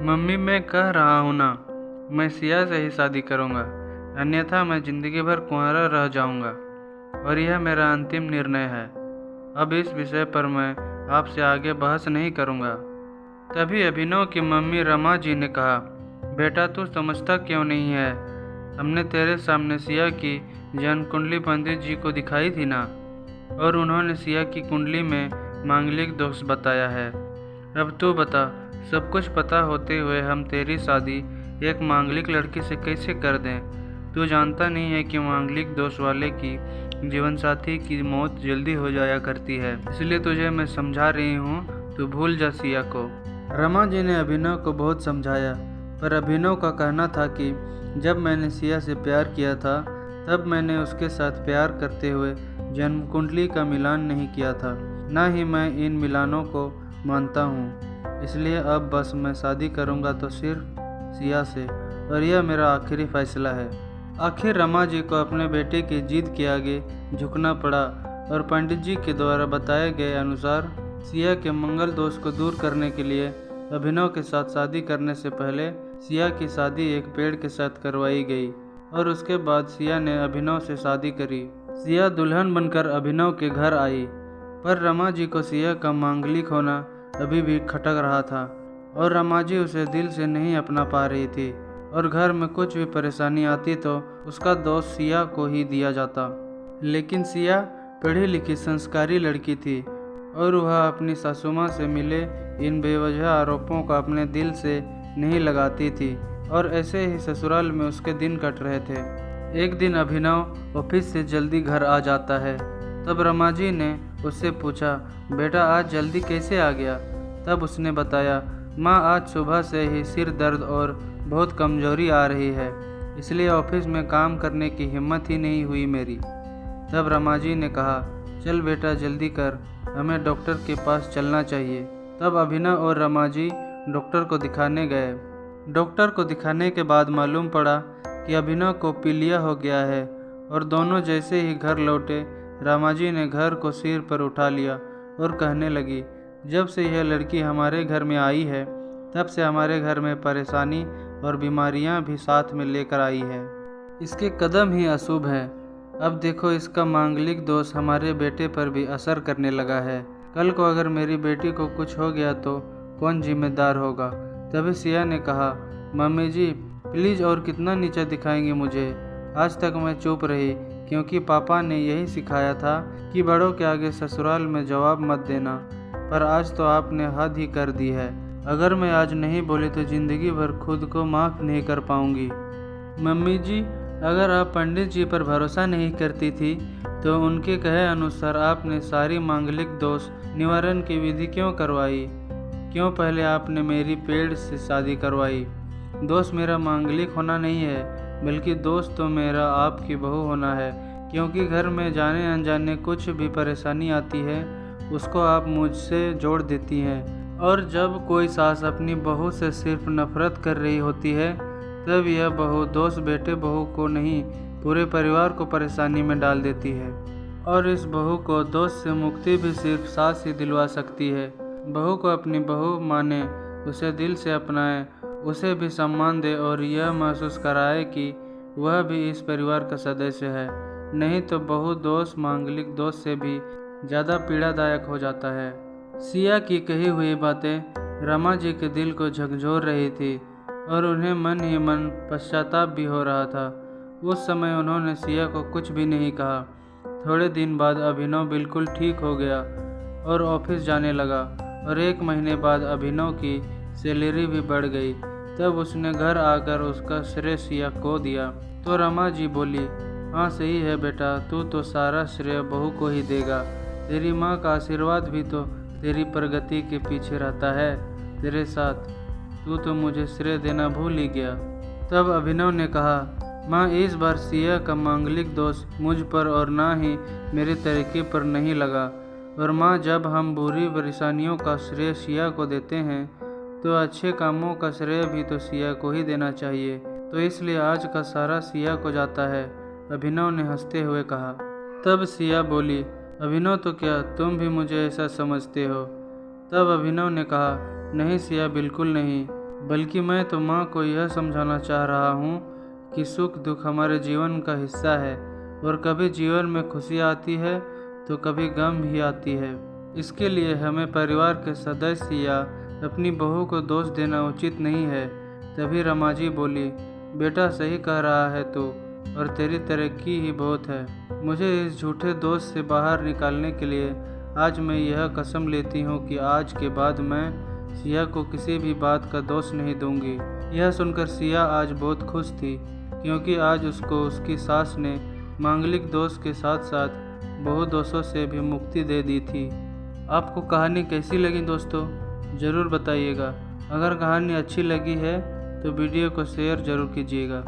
Mummy, मैं कह रहा हूँ ना, मैं सिया से ही शादी करूँगा, अन्यथा मैं ज़िंदगी भर कुंवारा रह जाऊँगा और यह मेरा अंतिम निर्णय है। अब इस विषय पर मैं आपसे आगे बहस नहीं करूँगा। तभी अभिनव की मम्मी रमा जी ने कहा, बेटा तू समझता क्यों नहीं है? हमने तेरे सामने सिया की जन्म कुंडली पंडित जी को दिखाई थी ना, और उन्होंने सिया की कुंडली में मांगलिक दोष बताया है। अब तू बता, सब कुछ पता होते हुए हम तेरी शादी एक मांगलिक लड़की से कैसे कर दें? तू जानता नहीं है कि मांगलिक दोष वाले की जीवनसाथी की मौत जल्दी हो जाया करती है, इसलिए तुझे मैं समझा रही हूँ, तू भूल जा सिया को। रमा जी ने अभिनव को बहुत समझाया, पर अभिनव का कहना था कि जब मैंने सिया से प्यार किया था तब मैंने उसके साथ प्यार करते हुए जन्म कुंडली का मिलान नहीं किया था, ना ही मैं इन मिलानों को मानता हूँ। इसलिए अब बस मैं शादी करूँगा तो सिर्फ सिया से, और यह मेरा आखिरी फैसला है। आखिर रमा जी को अपने बेटे की जिद के आगे झुकना पड़ा और पंडित जी के द्वारा बताए गए अनुसार सिया के मंगल दोष को दूर करने के लिए अभिनव के साथ शादी करने से पहले सिया की शादी एक पेड़ के साथ करवाई गई, और उसके बाद सिया ने अभिनव से शादी करी। सिया दुल्हन बनकर अभिनव के घर आई, पर रमा जी को सिया का मांगलिक होना अभी भी खटक रहा था और रमा जी उसे दिल से नहीं अपना पा रही थी, और घर में कुछ भी परेशानी आती तो उसका दोष सिया को ही दिया जाता। लेकिन सिया पढ़ी लिखी संस्कारी लड़की थी और वह अपनी सासू माँ से मिले इन बेवजह आरोपों का अपने दिल से नहीं लगाती थी, और ऐसे ही ससुराल में उसके दिन कट रहे थे। एक दिन अभिनव ऑफिस से जल्दी घर आ जाता है। तब रमा जी ने उससे पूछा, बेटा आज जल्दी कैसे आ गया? तब उसने बताया, माँ आज सुबह से ही सिर दर्द और बहुत कमजोरी आ रही है, इसलिए ऑफिस में काम करने की हिम्मत ही नहीं हुई मेरी। तब रमा जी ने कहा, चल बेटा जल्दी कर, हमें डॉक्टर के पास चलना चाहिए। तब अभिनव और रमा जी डॉक्टर को दिखाने गए। डॉक्टर को दिखाने के बाद मालूम पड़ा कि अभिनव को पीलिया हो गया है, और दोनों जैसे ही घर लौटे रमा जी ने घर को सिर पर उठा लिया और कहने लगी, जब से यह लड़की हमारे घर में आई है तब से हमारे घर में परेशानी और बीमारियां भी साथ में लेकर आई है। इसके कदम ही अशुभ हैं। अब देखो इसका मांगलिक दोष हमारे बेटे पर भी असर करने लगा है। कल को अगर मेरी बेटी को कुछ हो गया तो कौन जिम्मेदार होगा? तभी सिया ने कहा, मम्मी जी प्लीज़ और कितना नीचा दिखाएंगे मुझे? आज तक मैं चुप रही क्योंकि पापा ने यही सिखाया था कि बड़ों के आगे ससुराल में जवाब मत देना, पर आज तो आपने हद ही कर दी है। अगर मैं आज नहीं बोली तो ज़िंदगी भर खुद को माफ़ नहीं कर पाऊंगी। मम्मी जी, अगर आप पंडित जी पर भरोसा नहीं करती थी तो उनके कहे अनुसार आपने सारी मांगलिक दोष निवारण की विधि क्यों करवाई? क्यों पहले आपने मेरी पेड़ से शादी करवाई? दोष मेरा मांगलिक होना नहीं है, बल्कि दोष तो मेरा आपकी बहू होना है, क्योंकि घर में जाने अनजाने कुछ भी परेशानी आती है उसको आप मुझसे जोड़ देती हैं, और जब कोई सास अपनी बहू से सिर्फ नफरत कर रही होती है तब यह बहू दोष बेटे बहू को नहीं पूरे परिवार को परेशानी में डाल देती है, और इस बहू को दोष से मुक्ति भी सिर्फ सास ही दिलवा सकती है। बहू को अपनी बहू माने, उसे दिल से अपनाए, उसे भी सम्मान दे और यह महसूस कराए कि वह भी इस परिवार का सदस्य है। नहीं तो बहू दोष मांगलिक दोष से भी ज़्यादा पीड़ादायक हो जाता है। सिया की कही हुई बातें रमा जी के दिल को झकझोर रही थी और उन्हें मन ही मन पश्चाताप भी हो रहा था। उस समय उन्होंने सिया को कुछ भी नहीं कहा। थोड़े दिन बाद अभिनव बिल्कुल ठीक हो गया और ऑफिस जाने लगा, और 1 महीने बाद अभिनव की सैलरी भी बढ़ गई। तब उसने घर आकर उसका श्रेय सिया को दिया तो रमा जी बोली, हाँ सही है बेटा, तू तो सारा श्रेय बहू को ही देगा। तेरी माँ का आशीर्वाद भी तो तेरी प्रगति के पीछे रहता है तेरे साथ, तू तो मुझे श्रेय देना भूल ही गया। तब अभिनव ने कहा, माँ इस बार सिया का मांगलिक दोष मुझ पर और ना ही मेरे तरीके पर नहीं लगा, और माँ जब हम बुरी परेशानियों का श्रेय सिया को देते हैं तो अच्छे कामों का श्रेय भी तो सिया को ही देना चाहिए, तो इसलिए आज का सारा सिया को जाता है, अभिनव ने हंसते हुए कहा। तब सिया बोली, अभिनव तो क्या तुम भी मुझे ऐसा समझते हो? तब अभिनव ने कहा, नहीं सिया बिल्कुल नहीं, बल्कि मैं तो माँ को यह समझाना चाह रहा हूँ कि सुख दुख हमारे जीवन का हिस्सा है और कभी जीवन में खुशी आती है तो कभी गम भी आती है। इसके लिए हमें परिवार के सदस्य या अपनी बहू को दोष देना उचित नहीं है। तभी रमा जी बोली, बेटा सही कह रहा है तू, और तेरी तरक्की ही बहुत है। मुझे इस झूठे दोष से बाहर निकालने के लिए आज मैं यह कसम लेती हूँ कि आज के बाद मैं सिया को किसी भी बात का दोष नहीं दूंगी। यह सुनकर सिया आज बहुत खुश थी, क्योंकि आज उसको उसकी सास ने मांगलिक दोष के साथ साथ बहु दोषों से भी मुक्ति दे दी थी। आपको कहानी कैसी लगी दोस्तों, ज़रूर बताइएगा। अगर कहानी अच्छी लगी है तो वीडियो को शेयर ज़रूर कीजिएगा।